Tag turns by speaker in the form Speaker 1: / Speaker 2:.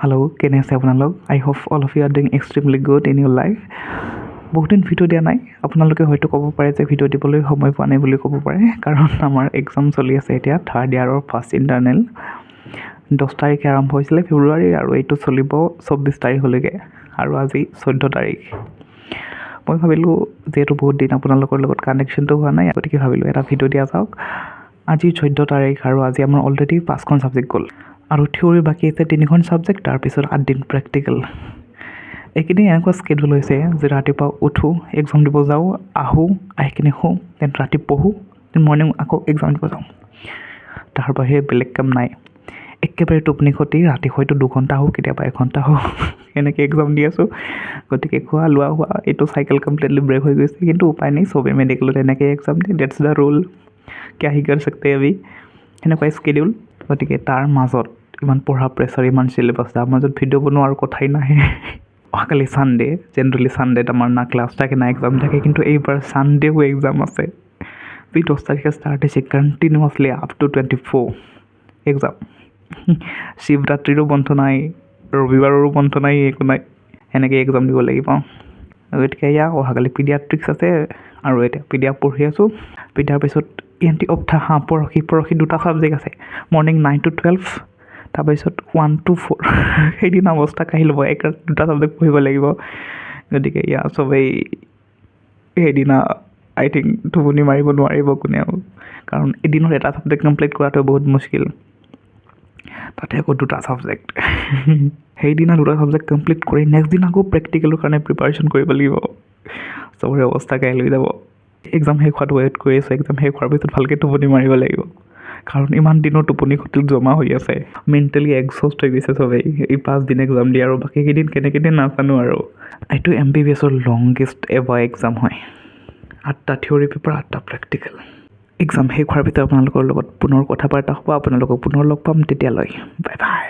Speaker 1: Hello, কেনে আছে আপোনালোক? I hope all of you are doing extremely good in your life. বহুত দিন ভিডিঅ' দিয়া নাই। আপোনালোকে হয়তো ক'ব পাৰে যে ভিডিঅ' দিবলৈ সময় পোৱা নাই বুলি ক'ব পাৰে, কাৰণ আমাৰ এক্সাম চলি আছে এতিয়া থাৰ্ড ইয়াৰৰ ফাৰ্ষ্ট ইণ্টাৰনেল। 10 তাৰিখে আৰম্ভ হৈছিলে ফেব্ৰুৱাৰী আৰু এইটো চলিব 24 তাৰিখলৈকে, আৰু আজি 14 তাৰিখ। মই ভাবিলোঁ যিহেতু বহুত দিন আপোনালোকৰ লগত কানেকশ্যনটো হোৱা নাই, গতিকে ভাবিলোঁ এটা ভিডিঅ' দিয়া যাওক। আজি 14 তাৰিখ আৰু আজি আমাৰ অলৰেডি 5খন ছাবজেক্ট গ'ল, আৰু থিয়ৰী বাকী আছে 3খন ছাবজেক্ট, তাৰপিছত 8 দিন প্ৰেক্টিকেল। এইকেইদিন এনেকুৱা স্কেডুল হৈছে যে ৰাতিপুৱা উঠোঁ, এক্সাম দিব যাওঁ, আহোঁ, আহি কিনে শুওঁ, দেন ৰাতি পঢ়োঁ, দেন মৰ্ণিং আকৌ এক্সাম দিব যাওঁ। তাৰ বাহিৰে বেলেগ কাম নাই। একেবাৰে টোপনি ক্ষতি, ৰাতি হয়তো 2 ঘণ্টা হওক, কেতিয়াবা 1 ঘণ্টা হওক, এনেকৈ এক্সাম দি আছোঁ। গতিকে খোৱা লোৱা হোৱা এইটো চাইকেল কমপ্লিটলি ব্ৰেক হৈ গৈছে, কিন্তু উপায় নাই, চবেই মেডিকেলত এনেকৈ এক্সাম দিয়ে, ডেটছ দ্য ৰুল, কিয়া হি কৰ सकते अभी, সেনেকুৱা স্কেডিউল। গতিকে তাৰ মাজত ইমান পঢ়া প্ৰেছাৰ, ইমান চিলেবাছ, তাৰ মাজত ভিডিঅ' বনোৱা আৰু কথাই নাহে। অহাকালি ছানডে, জেনেৰেলি ছানডেত আমাৰ না ক্লাছ থাকে না এক্সাম থাকে, কিন্তু এইবাৰ ছানডেও এক্সাম আছে। 10 তাৰিখে ষ্টাৰ্ট হৈছে, কণ্টিনিউৱাছলি আপ টু 24 এক্সাম। শিৱৰাত্ৰিৰো বন্ধ নাই, ৰবিবাৰৰো বন্ধ নাই, একো নাই, সেনেকৈ এক্সাম দিব লাগিব। গতিকে এয়া অহাকালি পিডিয়াট্ৰিক্স আছে, আৰু এতিয়া পিডিয়া পঢ়ি আছোঁ। পিডিয়াৰ পিছত ENT অপথা, পৰহি 2টা ছাবজেক্ট আছে, মৰ্ণিং 9 to 12, তাৰপিছত 1 to 4। সেইদিনা অৱস্থা কাঢ়ি ল'ব, 2টা ছাবজেক্ট পঢ়িব লাগিব। গতিকে এয়া চবেই সেইদিনা আই থিংক টোপনি মাৰিব নোৱাৰিব কোনেও, কাৰণ এদিনত এটা ছাবজেক্ট কমপ্লিট কৰাটো বহুত মুস্কিল, তাতে আকৌ 2টা ছাবজেক্ট। সেইদিনা 2টা ছাবজেক্ট কমপ্লিট কৰি নেক্সট দিনা আকৌ প্ৰেক্টিকেলৰ কাৰণে প্ৰিপাৰেশ্যন কৰিব লাগিব। চবৰে অৱস্থা কাঢ়ি লৈ যাব। এক্সাম শেষ হোৱাটো ৱেইট কৰি আছোঁ, এক্সাম শেষ হোৱাৰ পিছত ভালকৈ টোপনি মাৰিব লাগিব, কাৰণ ইমান দিনৰ টোপনি ক্ষতি জমা হৈ আছে। মেণ্টেলি এক্সহষ্ট হৈ গৈছে চবেই, এই 5 দিন এক্সাম দিয়ে, আৰু বাকীকেইদিন কেনেকৈ নাজানো আৰু। এইটো MBBSৰ লংগেষ্ট এভাৰ এক্সাম হয়। 8টা থিয়ৰী পেপাৰ, 8টা প্ৰেক্টিকেল। এক্সাম শেষ হোৱাৰ পিছত আপোনালোকৰ লগত পুনৰ কথা বাৰ্তা হ'ব, আপোনালোকক পুনৰ লগ পাম, তেতিয়ালৈ বাই বাই।